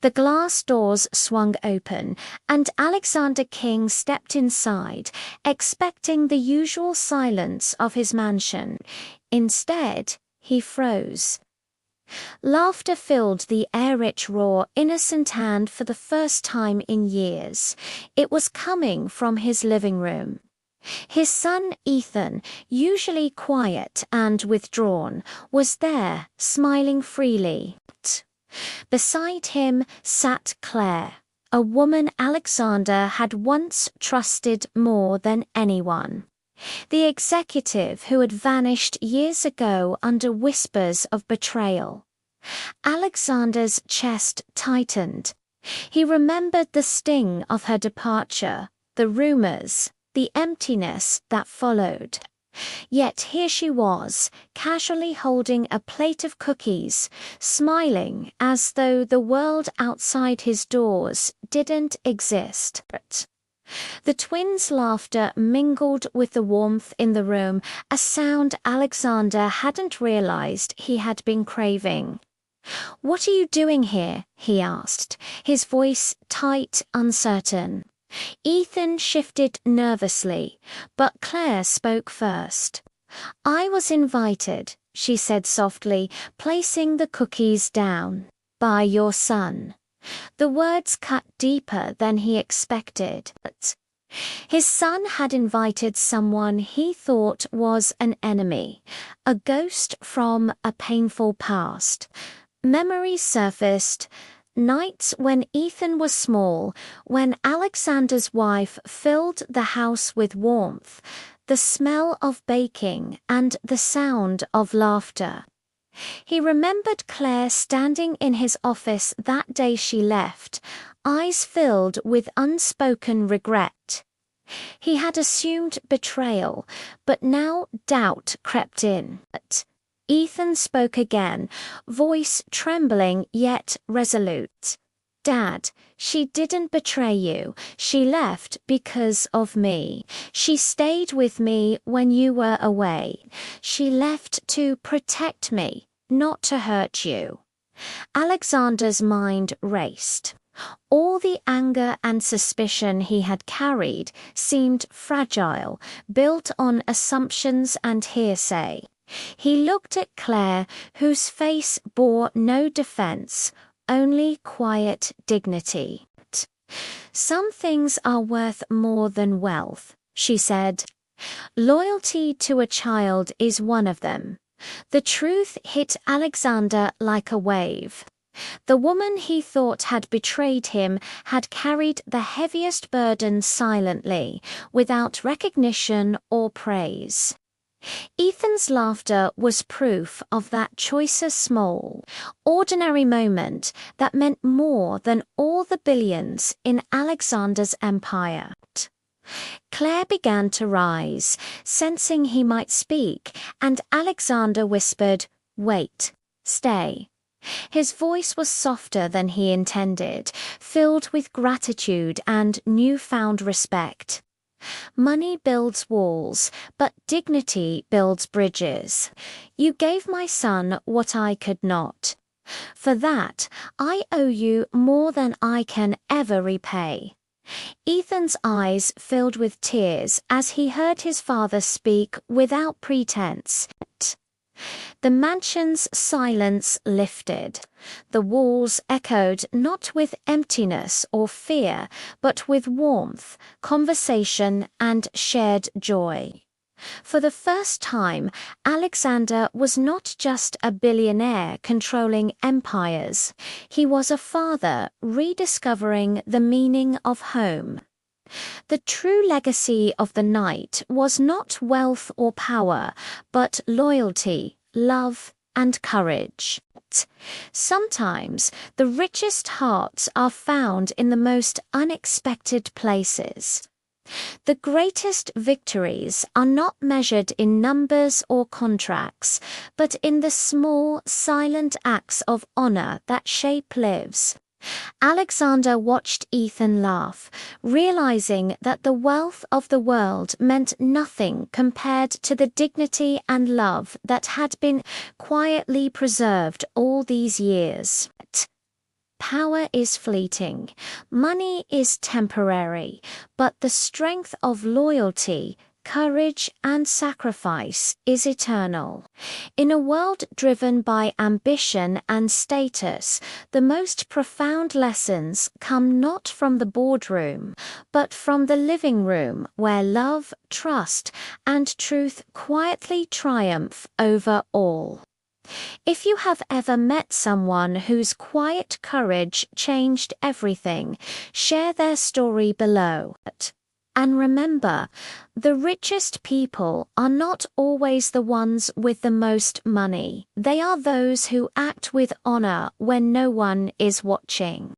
The glass doors swung open, and Alexander King stepped inside, expecting the usual silence of his mansion. Instead, he froze. Laughter filled the air-rich, raw, innocent hand for the first time in years. It was coming from his living room. His son Ethan, usually quiet and withdrawn, was there, smiling freely. Beside him sat Claire, a woman Alexander had once trusted more than anyone. The executive who had vanished years ago under whispers of betrayal. Alexander's chest tightened. He remembered the sting of her departure, the rumors, the emptiness that followed. Yet here she was, casually holding a plate of cookies, smiling as though the world outside his doors didn't exist. The twins' laughter mingled with the warmth in the room, a sound Alexander hadn't realized he had been craving. "What are you doing here?" he asked, his voice tight, uncertain. Ethan shifted nervously, but Claire spoke first. "I was invited," she said softly, placing the cookies down, "by your son." The words cut deeper than he expected. His son had invited someone he thought was an enemy, a ghost from a painful past. Memories surfaced. Nights when Ethan was small, when Alexander's wife filled the house with warmth, the smell of baking and the sound of laughter. He remembered Claire standing in his office that day she left, eyes filled with unspoken regret. He had assumed betrayal, but now doubt crept in. Ethan spoke again, voice trembling yet resolute. "Dad, she didn't betray you. She left because of me. She stayed with me when you were away. She left to protect me, not to hurt you." Alexander's mind raced. All the anger and suspicion he had carried seemed fragile, built on assumptions and hearsay. He looked at Claire, whose face bore no defense, only quiet dignity. "Some things are worth more than wealth," she said. "Loyalty to a child is one of them." The truth hit Alexander like a wave. The woman he thought had betrayed him had carried the heaviest burden silently, without recognition or praise. Ethan's laughter was proof of that choicer small, ordinary moment that meant more than all the billions in Alexander's empire. Claire began to rise, sensing he might speak, and Alexander whispered, "Wait, stay." His voice was softer than he intended, filled with gratitude and newfound respect. "Money builds walls, but dignity builds bridges. You gave my son what I could not. For that, I owe you more than I can ever repay." Ethan's eyes filled with tears as he heard his father speak without pretense. The mansion's silence lifted. The walls echoed not with emptiness or fear, but with warmth, conversation, and shared joy. For the first time, Alexander was not just a billionaire controlling empires. He was a father rediscovering the meaning of home. The true legacy of the night was not wealth or power, but loyalty, love, and courage. Sometimes the richest hearts are found in the most unexpected places. The greatest victories are not measured in numbers or contracts, but in the small, silent acts of honor that shape lives. Alexander watched Ethan laugh, realizing that the wealth of the world meant nothing compared to the dignity and love that had been quietly preserved all these years. Power is fleeting, money is temporary, but the strength of loyalty, courage, and sacrifice is eternal. In a world driven by ambition and status, the most profound lessons come not from the boardroom, but from the living room where love, trust, and truth quietly triumph over all. If you have ever met someone whose quiet courage changed everything, share their story below. And remember, the richest people are not always the ones with the most money. They are those who act with honor when no one is watching.